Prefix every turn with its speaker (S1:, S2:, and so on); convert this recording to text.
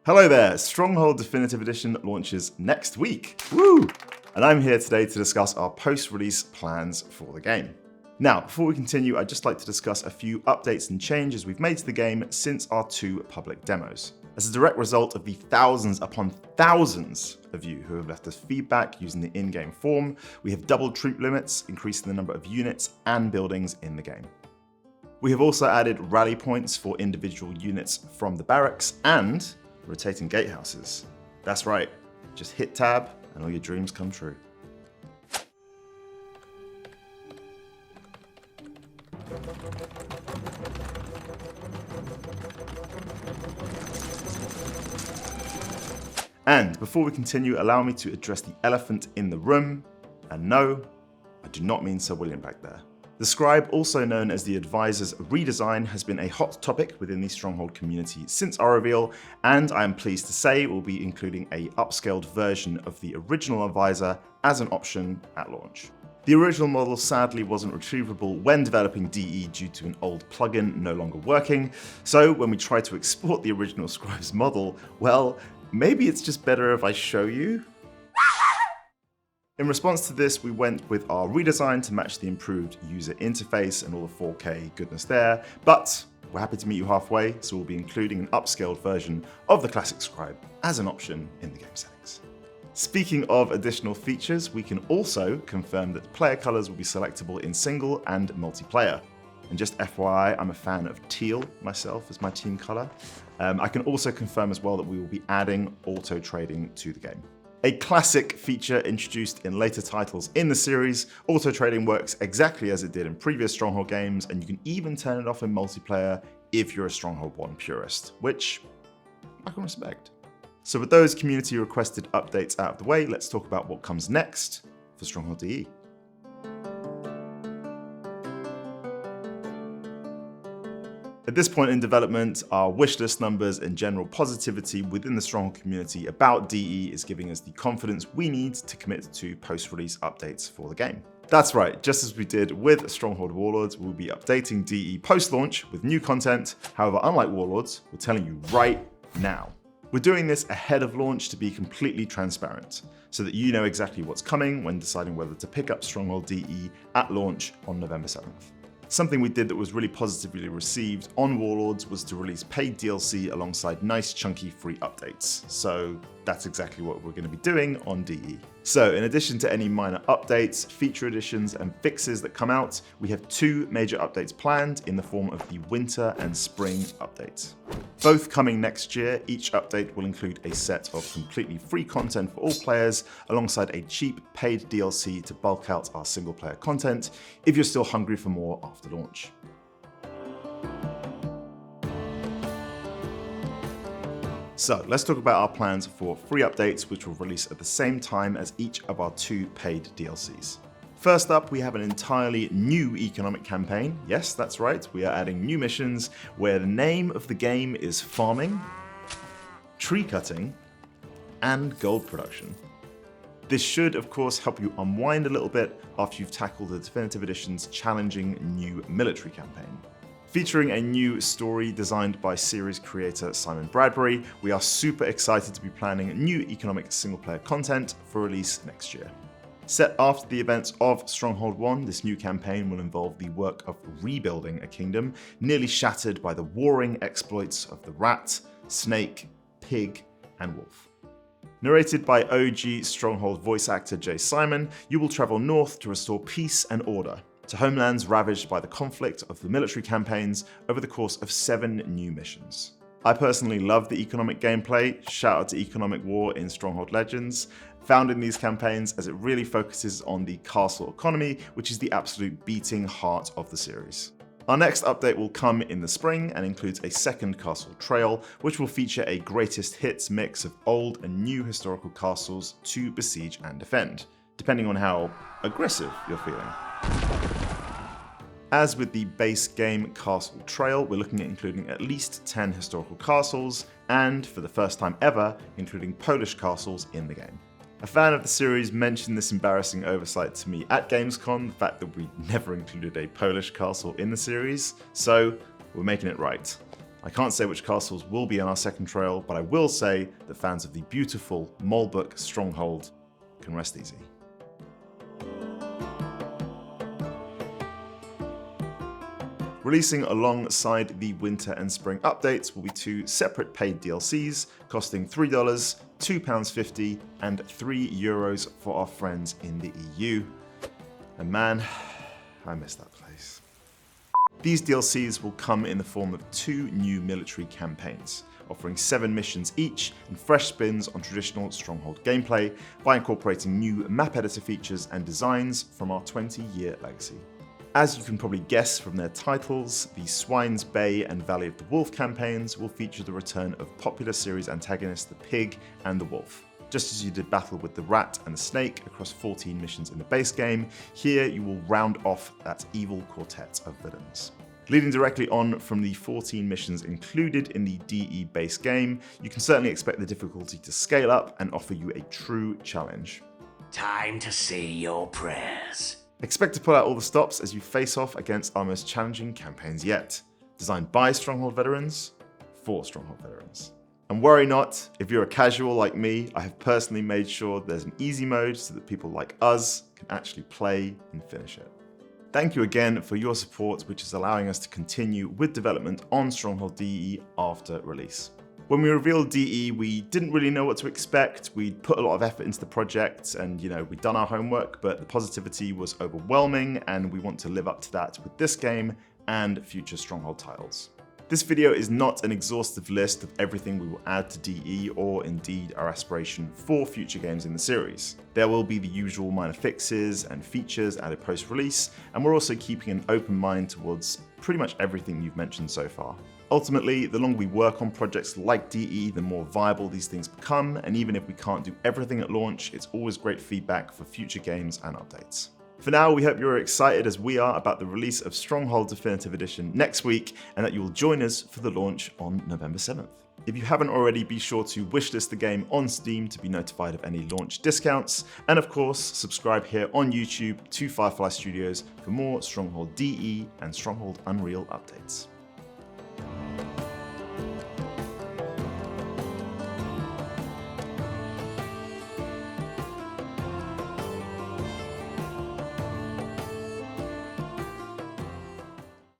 S1: Hello there, Stronghold Definitive Edition launches next week. Woo! And I'm here today to discuss our post-release plans for the game. Now, before we continue, I'd just like to discuss a few updates and changes we've made to the game since our 2 public demos. As a direct result of the thousands upon thousands of you who have left us feedback using the in-game form, we have doubled troop limits, increasing the number of units and buildings in the game. We have also added rally points for individual units from the barracks and rotating gatehouses. That's right, just hit tab and all your dreams come true. And before we continue, allow me to address the elephant in the room. And no, I do not mean Sir William back there. The Scribe, also known as the Advisor's redesign, has been a hot topic within the Stronghold community since our reveal, and I am pleased to say we'll be including a upscaled version of the original Advisor as an option at launch. The original model sadly wasn't retrievable when developing DE due to an old plugin no longer working, so when we tried to export the original Scribe's model, well, maybe it's just better if I show you? In response to this, we went with our redesign to match the improved user interface and all the 4K goodness there, but we're happy to meet you halfway, so we'll be including an upscaled version of the classic Scribe as an option in the game settings. Speaking of additional features, we can also confirm that player colors will be selectable in single and multiplayer. And just FYI, I'm a fan of teal myself as my team color. I can also confirm as well that we will be adding auto trading to the game. A classic feature introduced in later titles in the series, auto trading works exactly as it did in previous Stronghold games, and you can even turn it off in multiplayer if you're a Stronghold 1 purist, which I can respect. So with those community requested updates out of the way, let's talk about what comes next for Stronghold DE. At this point in development, our wishlist numbers and general positivity within the Stronghold community about DE is giving us the confidence we need to commit to post-release updates for the game. That's right, just as we did with Stronghold Warlords, we'll be updating DE post-launch with new content. However, unlike Warlords, we're telling you right now. We're doing this ahead of launch to be completely transparent, so that you know exactly what's coming when deciding whether to pick up Stronghold DE at launch on November 7th. Something we did that was really positively received on Warlords was to release paid DLC alongside nice chunky free updates. So that's exactly what we're going to be doing on DE. So in addition to any minor updates, feature additions and fixes that come out, we have 2 major updates planned in the form of the winter and spring updates. Both coming next year, each update will include a set of completely free content for all players alongside a cheap paid DLC to bulk out our single player content if you're still hungry for more after launch. So let's talk about our plans for free updates which will release at the same time as each of our 2 paid DLCs. First up, we have an entirely new economic campaign. Yes, that's right, we are adding new missions where the name of the game is farming, tree cutting, and gold production. This should, of course, help you unwind a little bit after you've tackled the Definitive Edition's challenging new military campaign. Featuring a new story designed by series creator Simon Bradbury, we are super excited to be planning new economic single-player content for release next year. Set after the events of Stronghold 1, this new campaign will involve the work of rebuilding a kingdom nearly shattered by the warring exploits of the rat, snake, pig, and wolf. Narrated by OG Stronghold voice actor Jay Simon, you will travel north to restore peace and order to homelands ravaged by the conflict of the military campaigns over the course of 7 new missions. I personally love the economic gameplay, shout out to Economic War in Stronghold Legends, found in these campaigns as it really focuses on the castle economy, which is the absolute beating heart of the series. Our next update will come in the spring and includes a second castle trail, which will feature a greatest hits mix of old and new historical castles to besiege and defend, depending on how aggressive you're feeling. As with the base game Castle Trail, we're looking at including at least 10 historical castles, and for the first time ever, including Polish castles in the game. A fan of the series mentioned this embarrassing oversight to me at Gamescom, the fact that we never included a Polish castle in the series, so we're making it right. I can't say which castles will be on our second trail, but I will say that fans of the beautiful Molebook Stronghold can rest easy. Releasing alongside the winter and spring updates will be 2 separate paid DLCs costing $3, £2.50 and €3 for our friends in the EU. And man, I miss that place. These DLCs will come in the form of 2 new military campaigns, offering 7 missions each and fresh spins on traditional Stronghold gameplay by incorporating new map editor features and designs from our 20-year legacy. As you can probably guess from their titles, the Swine's Bay and Valley of the Wolf campaigns will feature the return of popular series antagonists the Pig and the Wolf. Just as you did battle with the Rat and the Snake across 14 missions in the base game, here you will round off that evil quartet of villains. Leading directly on from the 14 missions included in the DE base game, you can certainly expect the difficulty to scale up and offer you a true challenge.
S2: Time to say your prayers.
S1: Expect to pull out all the stops as you face off against our most challenging campaigns yet. Designed by Stronghold veterans, for Stronghold veterans. And worry not, if you're a casual like me, I have personally made sure there's an easy mode so that people like us can actually play and finish it. Thank you again for your support, which is allowing us to continue with development on Stronghold DE after release. When we revealed DE, we didn't really know what to expect. We'd put a lot of effort into the project and, we'd done our homework, but the positivity was overwhelming and we want to live up to that with this game and future Stronghold titles. This video is not an exhaustive list of everything we will add to DE or indeed our aspiration for future games in the series. There will be the usual minor fixes and features added post-release, and we're also keeping an open mind towards pretty much everything you've mentioned so far. Ultimately, the longer we work on projects like DE, the more viable these things become, and even if we can't do everything at launch, it's always great feedback for future games and updates. For now, we hope you're excited as we are about the release of Stronghold Definitive Edition next week, and that you will join us for the launch on November 7th. If you haven't already, be sure to wishlist the game on Steam to be notified of any launch discounts, and of course, subscribe here on YouTube to FireFly Studios for more Stronghold DE and Stronghold Unreal updates.